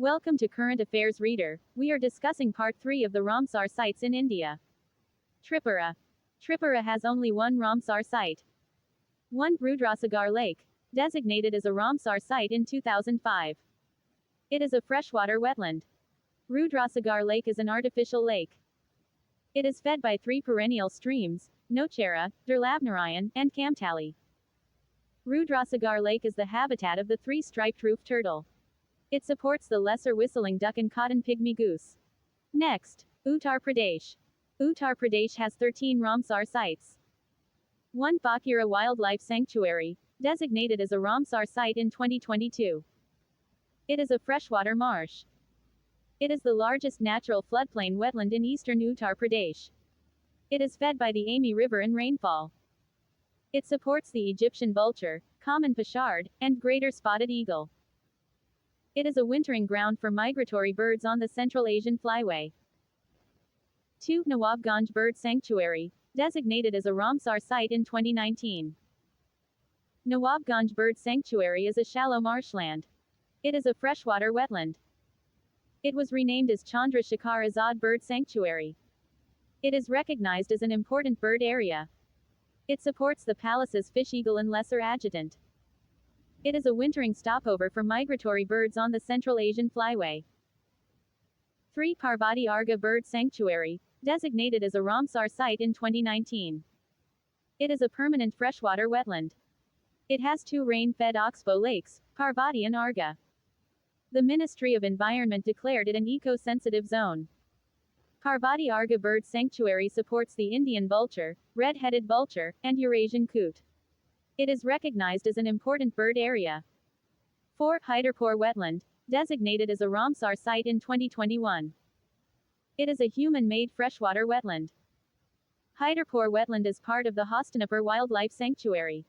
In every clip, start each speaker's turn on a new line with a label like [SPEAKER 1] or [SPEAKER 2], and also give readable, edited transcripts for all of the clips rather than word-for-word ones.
[SPEAKER 1] Welcome to Current Affairs Reader. We are discussing Part 3 of the Ramsar sites in India. Tripura. Tripura has only one Ramsar site. 1. Rudrasagar Lake. Designated as a Ramsar site in 2005. It is a freshwater wetland. Rudrasagar Lake is an artificial lake. It is fed by 3 perennial streams, Nochera, Durlabnarayan, and Kamtali. Rudrasagar Lake is the habitat of the 3 striped roof turtle. It supports the lesser whistling duck and cotton pygmy goose. Next, Uttar Pradesh. Uttar Pradesh has 13 Ramsar sites. 1. Bakira Wildlife Sanctuary, designated as a Ramsar site in 2022. It is a freshwater marsh. It is the largest natural floodplain wetland in eastern Uttar Pradesh. It is fed by the Ami River in rainfall. It supports the Egyptian vulture, common pochard, and greater spotted eagle. It is a wintering ground for migratory birds on the Central Asian Flyway. 2. Nawabganj Bird Sanctuary, designated as a Ramsar site in 2019. Nawabganj Bird Sanctuary is a shallow marshland. It is a freshwater wetland. It was renamed as Chandra Shekhar Azad Bird Sanctuary. It is recognized as an important bird area. It supports the Pallas's fish eagle and lesser adjutant. It is a wintering stopover for migratory birds on the Central Asian Flyway. 3. Parvati Arga Bird Sanctuary, designated as a Ramsar site in 2019. It is a permanent freshwater wetland. It has 2 rain-fed oxbow lakes, Parvati and Arga. The Ministry of Environment declared it an eco-sensitive zone. Parvati Arga Bird Sanctuary supports the Indian vulture, red-headed vulture, and Eurasian coot. It is recognized as an important bird area. 4. Hyderpur Wetland, designated as a Ramsar site in 2021. It is a human-made freshwater wetland. Hyderpur Wetland is part of the Hastinapur Wildlife Sanctuary.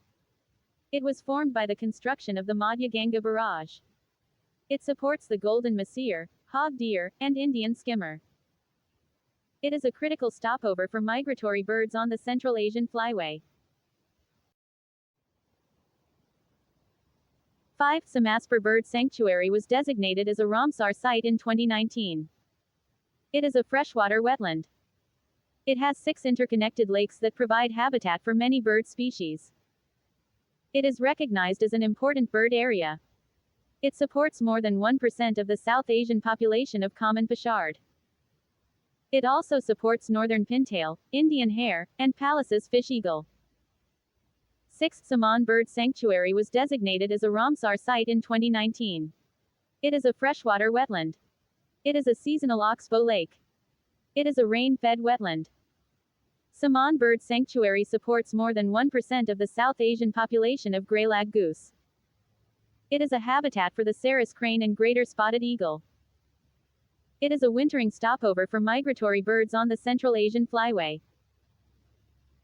[SPEAKER 1] It was formed by the construction of the Madhya Ganga Barrage. It supports the golden mahseer, hog deer, and Indian skimmer. It is a critical stopover for migratory birds on the Central Asian Flyway. 5. Samaspur Bird Sanctuary was designated as a Ramsar site in 2019. It is a freshwater wetland. It has 6 interconnected lakes that provide habitat for many bird species. It is recognized as an important bird area. It supports more than 1% of the South Asian population of common pochard. It also supports northern pintail, Indian hare, and Pallas's fish eagle. 6. Saman Bird Sanctuary was designated as a Ramsar site in 2019. It is a freshwater wetland. It is a seasonal oxbow lake. It is a rain-fed wetland. Saman Bird Sanctuary supports more than 1% of the South Asian population of grey-lag goose. It is a habitat for the Sarus crane and greater spotted eagle. It is a wintering stopover for migratory birds on the Central Asian Flyway.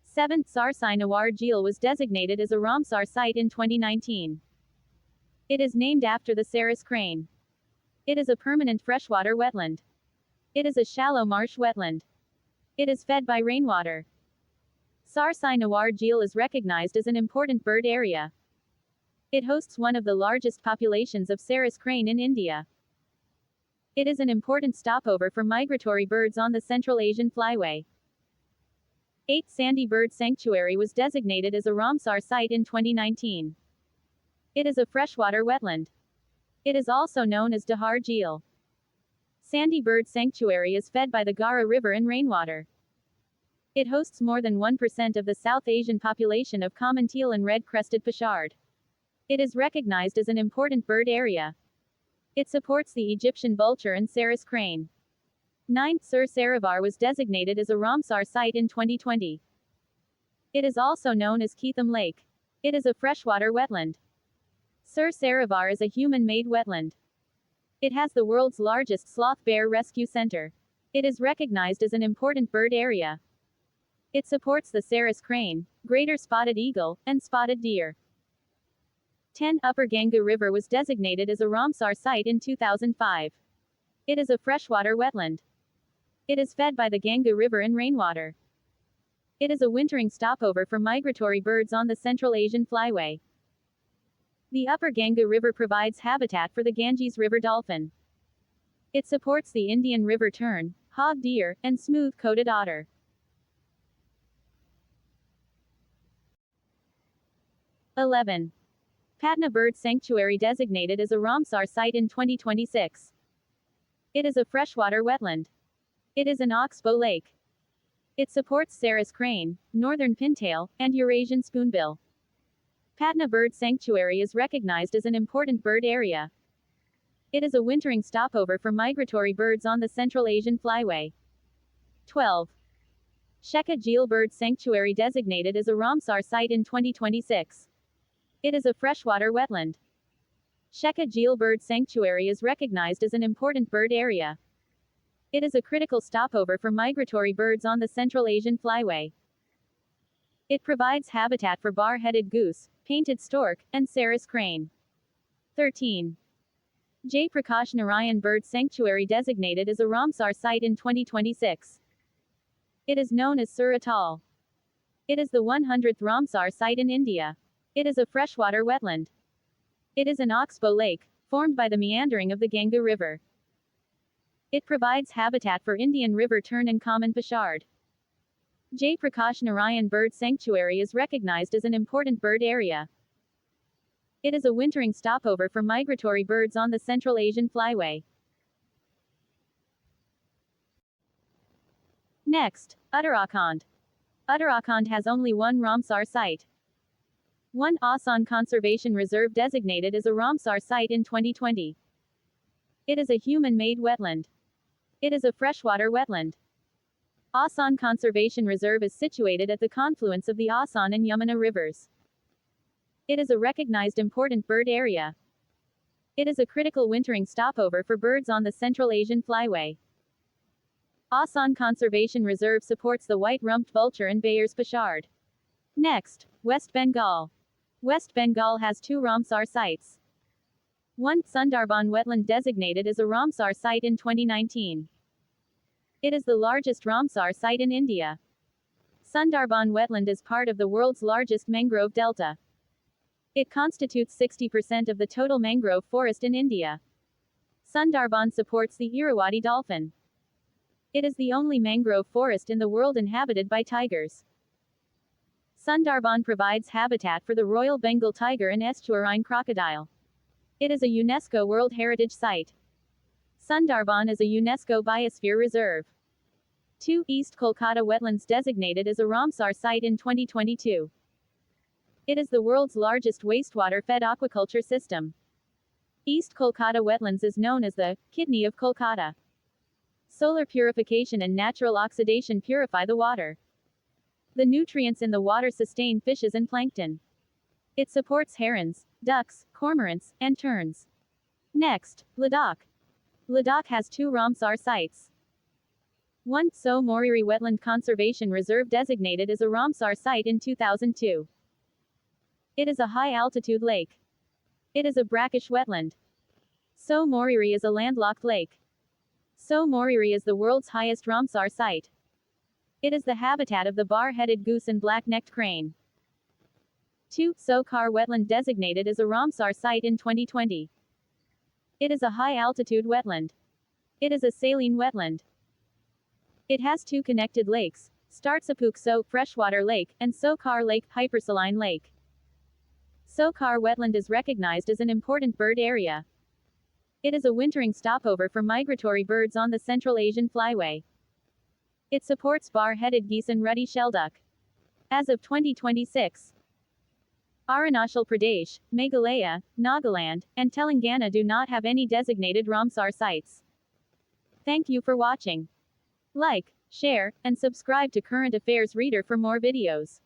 [SPEAKER 1] 7. Sarsai Nawar Jheel was designated as a Ramsar site in 2019. It is named after the Sarus crane. It is a permanent freshwater wetland. It is a shallow marsh wetland. It is fed by rainwater. Sarsai Nawar Jheel is recognized as an important bird area. It hosts one of the largest populations of Sarus crane in India. It is an important stopover for migratory birds on the Central Asian Flyway. 8. Sandy Bird Sanctuary was designated as a Ramsar site in 2019. It is a freshwater wetland. It is also known as Dahar Jheel. Sandy Bird Sanctuary is fed by the Gara River in rainwater. It hosts more than 1% of the South Asian population of common teal and red-crested pochard. It is recognized as an important bird area. It supports the Egyptian vulture and Sarus crane. 9. Sur Saravar was designated as a Ramsar site in 2020. It is also known as Keetham Lake. It is a freshwater wetland. Sur Saravar is a human-made wetland. It has the world's largest sloth bear rescue center. It is recognized as an important bird area. It supports the Sarus crane, greater spotted eagle, and spotted deer. 10. Upper Ganga River was designated as a Ramsar site in 2005. It is a freshwater wetland. It is fed by the Ganga River in rainwater. It is a wintering stopover for migratory birds on the Central Asian Flyway. The upper Ganga River provides habitat for the Ganges River dolphin. It supports the Indian River tern, hog deer, and smooth-coated otter. 11. Patna Bird Sanctuary designated as a Ramsar site in 2026. It is a freshwater wetland. It is an oxbow lake. It supports Sarus crane, northern pintail, and Eurasian spoonbill. Patna Bird Sanctuary is recognized as an important bird area. It is a wintering stopover for migratory birds on the Central Asian Flyway. 12. Sheka Jheel Bird Sanctuary designated as a Ramsar site in 2026. It is a freshwater wetland. Sheka Jheel Bird Sanctuary is recognized as an important bird area. It is a critical stopover for migratory birds on the Central Asian Flyway. It provides habitat for bar-headed goose, painted stork, and Sarus crane. 13. Jai Prakash Narayan Bird Sanctuary designated as a Ramsar site in 2026. It is known as Sur Atoll. It is the 100th Ramsar site in India. It is a freshwater wetland. It is an oxbow lake, formed by the meandering of the Ganga River. It provides habitat for Indian river tern and common pochard. Jai Prakash Narayan Bird Sanctuary is recognized as an important bird area. It is a wintering stopover for migratory birds on the Central Asian Flyway. Next, Uttarakhand. Uttarakhand has only one Ramsar site. 1 Asan Conservation Reserve designated as a Ramsar site in 2020. It is a human-made wetland. It is a freshwater wetland. Asan Conservation Reserve is situated at the confluence of the Asan and Yamuna rivers. It is a recognized important bird area. It is a critical wintering stopover for birds on the Central Asian Flyway. Asan Conservation Reserve supports the white-rumped vulture and Bayer's pochard. Next, West Bengal. West Bengal has 2 Ramsar sites. 1 Sundarban Wetland designated as a Ramsar site in 2019. It is the largest Ramsar site in India. Sundarban Wetland is part of the world's largest mangrove delta. It constitutes 60% of the total mangrove forest in India. Sundarban supports the Irrawaddy dolphin. It is the only mangrove forest in the world inhabited by tigers. Sundarban provides habitat for the Royal Bengal tiger and estuarine crocodile. It is a UNESCO World Heritage Site. Sundarban is a UNESCO Biosphere Reserve. 2 East Kolkata Wetlands designated as a Ramsar site in 2022. It is the world's largest wastewater-fed aquaculture system. East Kolkata Wetlands is known as the kidney of Kolkata. Solar purification and natural oxidation purify the water. The nutrients in the water sustain fishes and plankton. It supports herons, ducks, cormorants, and terns. Next, Ladakh. Ladakh has 2 Ramsar sites. 1 So Moriri Wetland Conservation Reserve designated as a Ramsar site in 2002. It is a high-altitude lake. It is a brackish wetland. So Moriri is a landlocked lake. So Moriri is the world's highest Ramsar site. It is the habitat of the bar-headed goose and black-necked crane. 2 Sokar Wetland designated as a Ramsar site in 2020. It is a high-altitude wetland. It is a saline wetland. It has 2 connected lakes, Startsapuk So Freshwater Lake and Sokar Lake Hypersaline Lake. Sokar Wetland is recognized as an important bird area. It is a wintering stopover for migratory birds on the Central Asian Flyway. It supports bar-headed geese and ruddy shelduck. As of 2026, Arunachal Pradesh, Meghalaya, Nagaland, and Telangana do not have any designated Ramsar sites. Thank you for watching. Like, share, and subscribe to Current Affairs Reader for more videos.